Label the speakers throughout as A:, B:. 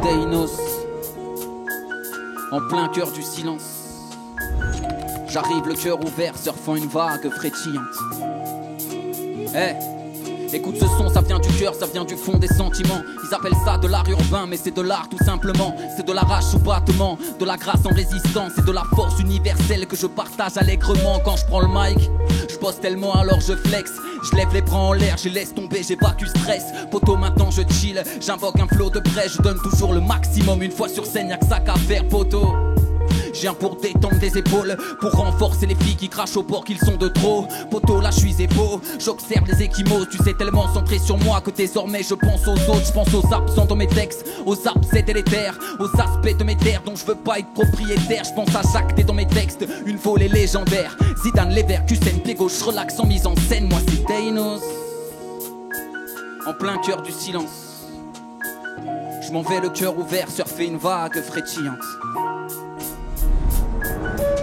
A: Deinos, en plein cœur du silence. J'arrive le cœur ouvert, surfant une vague frétillante. Écoute ce son, ça vient du cœur, ça vient du fond des sentiments. Ils appellent ça de l'art urbain, mais c'est de l'art tout simplement. C'est de l'arrache sous battement, de la grâce en résistance. C'est de la force universelle que je partage allègrement. Quand je prends le mic, je bosse tellement alors je flex. Je lève les bras en l'air, je laisse tomber, j'évacue stress. Poto maintenant je chill, j'invoque un flot de près. Je donne toujours le maximum, une fois sur scène y'a que ça qu'à faire poto. Je viens pour détendre des épaules, pour renforcer les filles qui crachent au bord qu'ils sont de trop. Poto, là je suis épaule, j'observe les échymoses. Tu sais tellement centré sur moi que désormais je pense aux autres. Je pense aux absents dans mes textes, aux abcès délétères, aux aspects de mes terres dont je veux pas être propriétaire. Je pense à chaque dé dans mes textes, une volée légendaire. Zidane, les verts, Kusen, pied gauche, relax en mise en scène. Moi c'est Deinos, en plein cœur du silence. Je m'en vais le cœur ouvert, surfer une vague frétillante.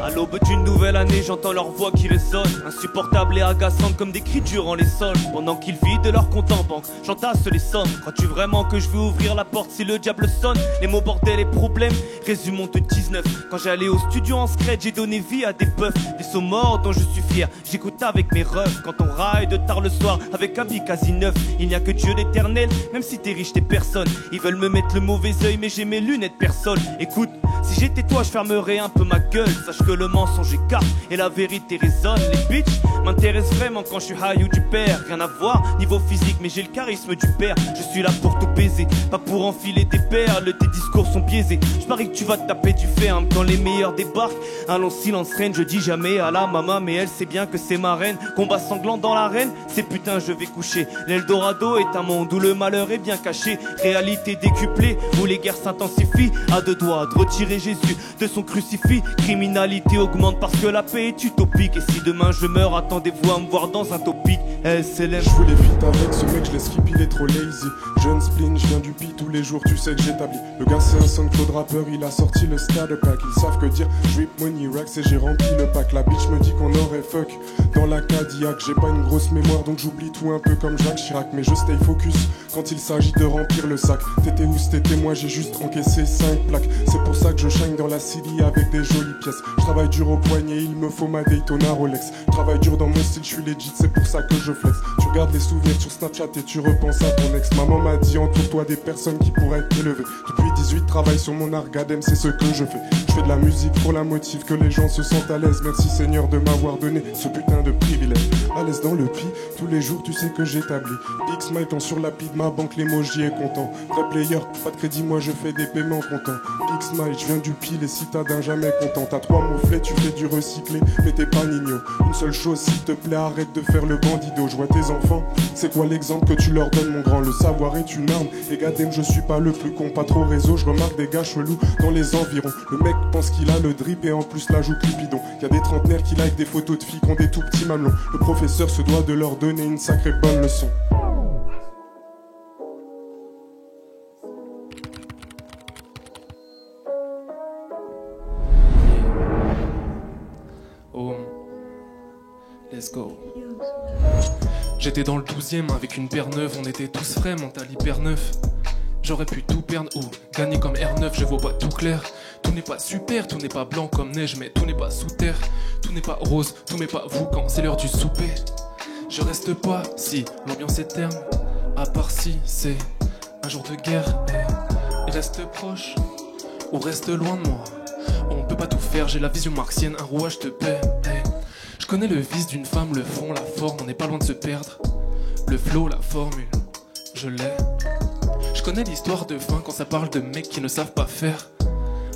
B: À l'aube d'une nouvelle année, j'entends leur voix qui résonne, insupportable et agaçante comme des cris durs en les sols. Pendant qu'ils vident leur compte en banque, j'entasse les sommes. Crois-tu vraiment que je vais ouvrir la porte si le diable sonne? Les mots bordel et problèmes, résumons de 19. Quand j'allais au studio en scred, j'ai donné vie à des puffs, des sauts morts dont je suis fier. J'écoute avec mes refs quand on ride tard le soir avec un billet quasi neuf. Il n'y a que Dieu l'éternel, même si t'es riche t'es personne. Ils veulent me mettre le mauvais œil mais j'ai mes lunettes personne. Écoute, si j'étais toi je fermerais un peu ma gueule. Sache que le mensonge écarte et la vérité résonne. Les bitches m'intéressent vraiment quand je suis high ou du père. Rien à voir niveau physique mais j'ai le charisme du père. Je suis là pour tout baiser, pas pour enfiler des perles. Tes discours sont biaisés, je parie que tu vas te taper du ferme quand les meilleurs débarquent. Allons silence reine, je dis jamais à la maman mais elle sait bien que c'est ma reine. Combat sanglant dans l'arène, c'est putain je vais coucher. L'Eldorado est un monde où le malheur est bien caché. Réalité décuplée, où les guerres s'intensifient. À deux doigts de retirer Jésus de son crucifix. Criminalité augmente parce que la paix est utopique. Et si demain je meurs, attendez-vous à me voir dans un topic. SLM.
C: Je voulais fit avec ce mec, je laisse skip, il est trop lazy. Jeune spleen, je viens du pi tous les jours, tu sais que j'établis. Le gars c'est un SoundCloud rappeur, il a sorti le starter pack. Ils savent que dire drip money racks et j'ai rempli le pack. La bitch me dit qu'on aurait fuck dans la Cadillac. J'ai pas une grosse mémoire donc j'oublie tout un peu comme Jacques Chirac. Mais je stay focus quand il s'agit de remplir le sac. T'étais où c'était moi, j'ai juste encaissé 5 plaques. C'est pour ça que je shine dans la city avec des jolies pièces. Je travaille dur au poignet, il me faut ma Daytona Rolex. Je travaille dur dans mon style, je suis legit, c'est pour ça que je flex. Tu regardes les souvenirs sur Snapchat et tu repenses à ton ex. Maman m'a dit entoure-toi des personnes qui pourraient t'élever. Depuis 18, travaille sur mon argadem, c'est ce que je fais. Je fais de la musique pour la motive, que les gens se sentent à l'aise. Merci Seigneur de m'avoir donné ce putain de privilège. À l'aise dans le pi, tous les jours tu sais que j'établis. Big smile quand sur la pide, ma banque l'emoji est content. Vrai player, pas de crédit, moi je fais des paiements contents. Big smile, je viens du pi, les citadins jamais contents. T'as 3 mouflets, tu fais du recyclé, mais t'es pas nigno. Une seule chose, s'il te plaît, arrête de faire le bandido. Je vois tes enfants, c'est quoi l'exemple que tu leur donnes mon grand? Le savoir est une arme, et gadem je suis pas le plus con. Pas trop réseau, je remarque des gars chelous dans les environs. Le mec pense qu'il a le drip et en plus la joue Cupidon. Y'a des trentenaires qui like des photos de filles qui ont des tout petits mamelons. Le professeur se doit de leur donner une sacrée bonne leçon.
D: Oh, let's go. J'étais dans le 12e avec une paire neuve, on était tous frais, mental hyper neuf. J'aurais pu tout perdre ou gagner comme R9, je vois pas tout clair. Tout n'est pas super, tout n'est pas blanc comme neige, mais tout n'est pas sous terre. Tout n'est pas rose, tout n'est pas vous quand c'est l'heure du souper. Je reste pas si l'ambiance est terne, à part si c'est un jour de guerre. Et reste proche ou reste loin de moi. On peut pas tout faire, j'ai la vision marxienne, un rouage de paix. Je connais le vice d'une femme, le fond, la forme, on n'est pas loin de se perdre. Le flow, la formule, je l'ai. Je connais l'histoire de fin quand ça parle de mecs qui ne savent pas faire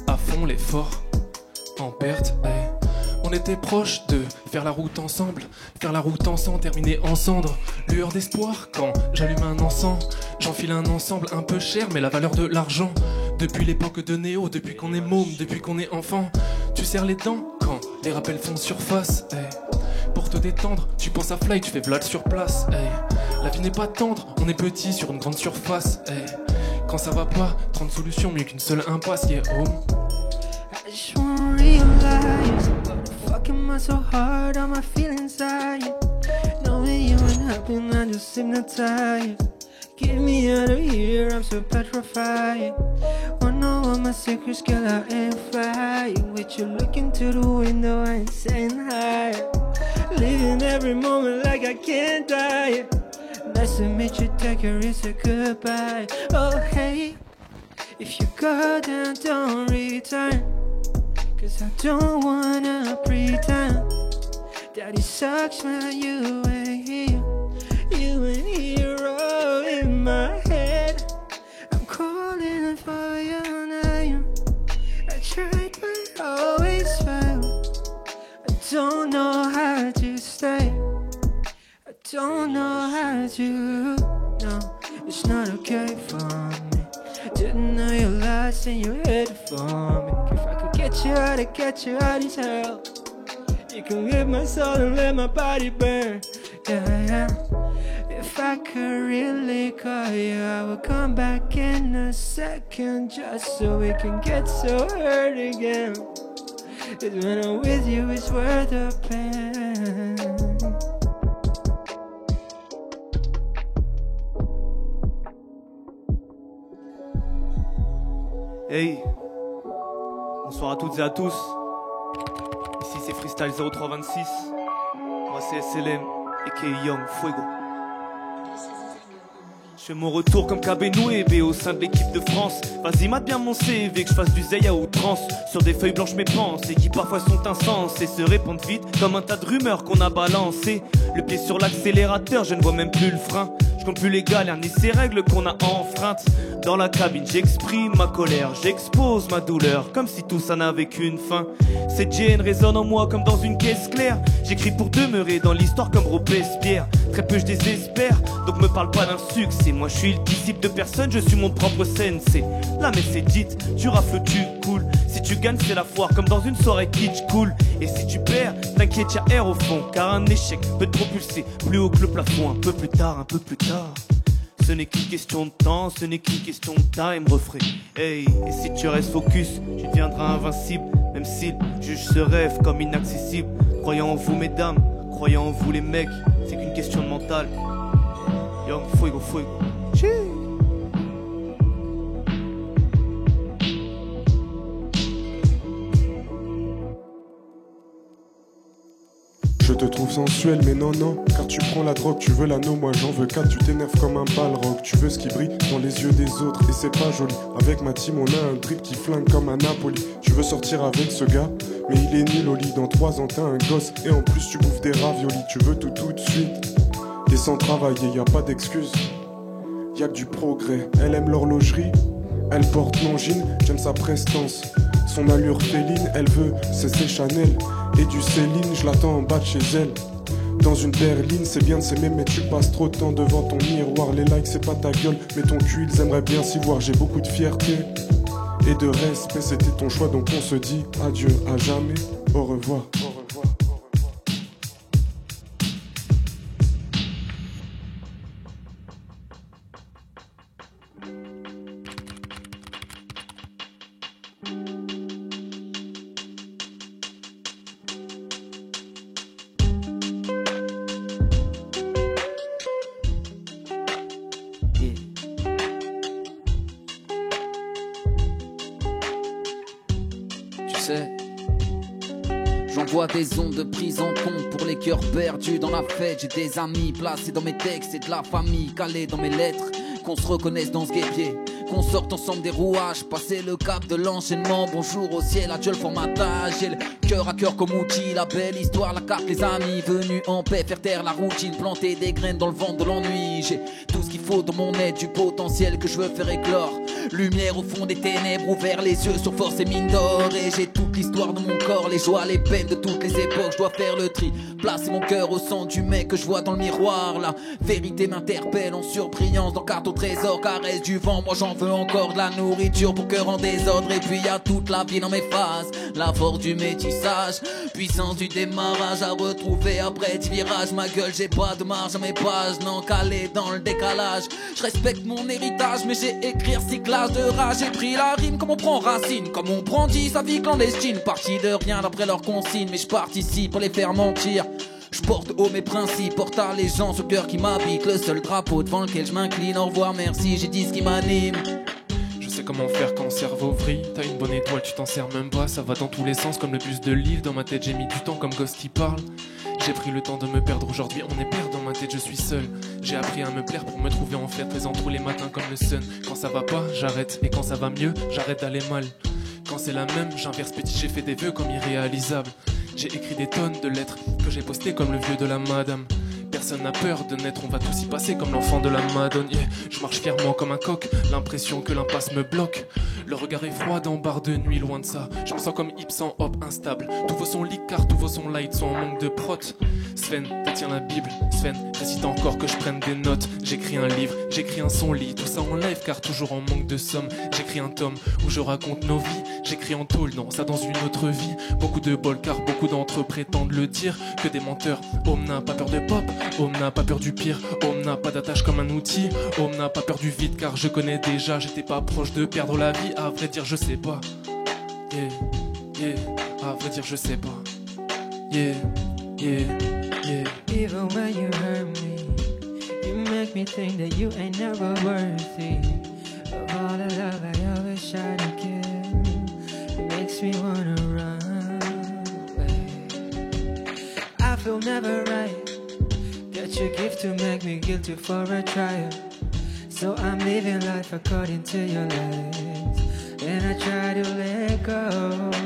D: à fond l'effort, en perte. On était proches de faire la route ensemble, terminer en cendres. Lueur d'espoir quand j'allume un encens. J'enfile un ensemble un peu cher, mais la valeur de l'argent. Depuis l'époque de Néo, depuis qu'on est môme, depuis qu'on est enfant. Tu serres les dents quand les rappels font surface. Pour te détendre, tu penses à fly, tu fais vlad sur place. La vie n'est pas tendre, on est petit sur une grande surface. Quand ça va pas, 30 solutions, mieux qu'une seule impasse. Yeah, oh.
E: I just wanna realize what the fuck am I so hard on my feelings? Knowing you ain't helping, I just hypnotized. Get me out of here, I'm so petrified. Wanna know what my secrets, girl, I ain't flying with you. Looking to the window, I ain't saying hi. Living every moment like I can't die. Nice to meet you, take a risk, a goodbye. Oh hey, if you go down, don't return. Cause I don't wanna pretend. Daddy sucks when you ain't here. You ain't hero in my head. I'm calling for your name. I tried but always failed. I don't know how to stay. I don't know how to. No, it's not okay for me. Didn't know you lost and you hid for me. If I could get you out, I'd get you out of hell. You can live my soul and let my body burn. Yeah, yeah. If I could really call you, I would come back in a second just so we can get so hurt again. 'Cause when I'm with you, it's worth the pain.
B: Hey, bonsoir à toutes et à tous. Ici c'est Freestyle 0326. Moi c'est SLM aka Young Fuego. Je fais mon retour comme Kabenouébé au sein de l'équipe de France. Vas-y mate bien mon CV, que je fasse du zèle à outrance. Sur des feuilles blanches mes pensées qui parfois sont insensées se répandent vite comme un tas de rumeurs qu'on a balancées. Le pied sur l'accélérateur, je ne vois même plus le frein. Je compte plus les galères ni ces règles qu'on a enfreintes. Dans la cabine j'exprime ma colère, j'expose ma douleur, comme si tout ça n'avait qu'une fin. Cette gêne résonne en moi comme dans une caisse claire. J'écris pour demeurer dans l'histoire comme Robespierre. Très peu je désespère, donc me parle pas d'un succès. Moi je suis le disciple de personne, je suis mon propre sensei. La messe est dite, tu rafles, tu coules. Si tu gagnes c'est la foire comme dans une soirée kitsch cool. Et si tu perds, t'inquiète y'a air au fond. Car un échec peut te propulser plus haut que le plafond. Un peu plus tard, un peu plus tard. Ce n'est qu'une question de temps, ce n'est qu'une question de time, refrain. Hey, et si tu restes focus, tu deviendras invincible. Même s'il juge ce rêve comme inaccessible. Croyant en vous mesdames, croyant en vous les mecs, c'est qu'une question de mental. Young Fuego, Fuego. Cheers.
C: Je te trouve sensuel mais non non, car tu prends la drogue, tu veux l'anneau, moi j'en veux 4. Tu t'énerves comme un balrog, tu veux ce qui brille dans les yeux des autres et c'est pas joli. Avec ma team on a un drip qui flingue comme un Napoli. Tu veux sortir avec ce gars, mais il est nul au lit. Dans 3 ans t'as un gosse et en plus tu bouffes des raviolis. Tu veux tout de suite et sans travailler, y a pas d'excuse, y a que du progrès. Elle aime l'horlogerie, elle porte Longines, j'aime sa prestance, son allure féline. Elle veut c'est Chanel et du Céline, je l'attends en bas de chez elle. Dans une berline, c'est bien de s'aimer mais tu passes trop de temps devant ton miroir. Les likes c'est pas ta gueule, mais ton cul ils aimeraient bien s'y voir. J'ai beaucoup de fierté et de respect, c'était ton choix donc on se dit adieu à jamais, au revoir.
A: J'envoie des ondes de prise en compte pour les cœurs perdus dans la fête. J'ai des amis placés dans mes textes et de la famille calée dans mes lettres. Qu'on se reconnaisse dans ce guépier, qu'on sorte ensemble des rouages, passer le cap de l'enchaînement. Bonjour au ciel, adieu le formatage. J'ai le cœur à cœur comme outil, la belle histoire, la carte, les amis venus en paix, faire taire la routine, planter des graines dans le ventre de l'ennui. J'ai tout ce qu'il faut dans mon aide, du potentiel que je veux faire éclore. Lumière au fond des ténèbres, ouvert les yeux sur force et mine d'or. Et j'ai toute l'histoire de mon corps, les joies, les peines de toutes les époques. Je dois faire le tri, placer mon cœur au centre du mec que je vois dans le miroir. La vérité m'interpelle en surbrillance dans carte au trésor. Caresse du vent, moi j'en veux encore de la nourriture pour cœur en désordre. Et puis y a toute la vie dans mes phases, la force du métissage, puissance du démarrage à retrouver après 10 virages. Ma gueule, j'ai pas de marge à mes pages, non calé dans le décalage. Je respecte mon héritage mais j'ai écrire 6 classes de rage. J'ai pris la rime comme on prend racine, comme on brandit sa vie clandestine. Parti de rien d'après leurs consignes, mais je participe pour les faire mentir. Je porte haut mes principes, porte les gens sur le cœur qui m'habite. Le seul drapeau devant lequel je m'incline. Au revoir, merci, j'ai dit ce qui m'anime.
D: Je sais comment faire quand le cerveau vrille. T'as une bonne étoile, tu t'en sers même pas. Ça va dans tous les sens comme le bus de Lille. Dans ma tête j'ai mis du temps comme Ghost qui parle. J'ai pris le temps de me perdre, aujourd'hui on est père dans ma tête, je suis seul. J'ai appris à me plaire pour me trouver en fait présent tous les matins comme le sun. Quand ça va pas, j'arrête, et quand ça va mieux, j'arrête d'aller mal. Quand c'est la même, j'inverse petit, j'ai fait des vœux comme irréalisables. J'ai écrit des tonnes de lettres que j'ai postées comme le vieux de la madame. Personne n'a peur de naître, on va tous y passer comme l'enfant de la Madone. Yeah. Je marche fièrement comme un coq, l'impression que l'impasse me bloque. Le regard est froid dans bar de nuit, loin de ça. Je me sens comme Ibsen, hop, instable. Tous vos sons leak car tous vos sons light sont en manque de prot. Sven, détient la Bible. Sven, récite encore que je prenne des notes. J'écris un livre, j'écris un son lit. Tout ça en live car toujours en manque de somme. J'écris un tome où je raconte nos vies. J'écris en tôle, non, ça dans une autre vie. Beaucoup de bol car beaucoup d'entre eux prétendent le dire. Que des menteurs, Homme n'a pas peur de pop. Homme n'a pas peur du pire. Homme n'a pas d'attache comme un outil. Homme n'a pas peur du vide car je connais déjà. J'étais pas proche de perdre la vie. À vrai dire je sais pas. Yeah, yeah. À vrai dire je sais pas. Yeah, yeah, yeah.
E: Even when you hurt me, you make me think that you ain't never worthy of all the love I always try to give. It makes me wanna run away. I feel never right. Get your gift to make me guilty for a trial. So I'm living life according to your lies, and I try to let go.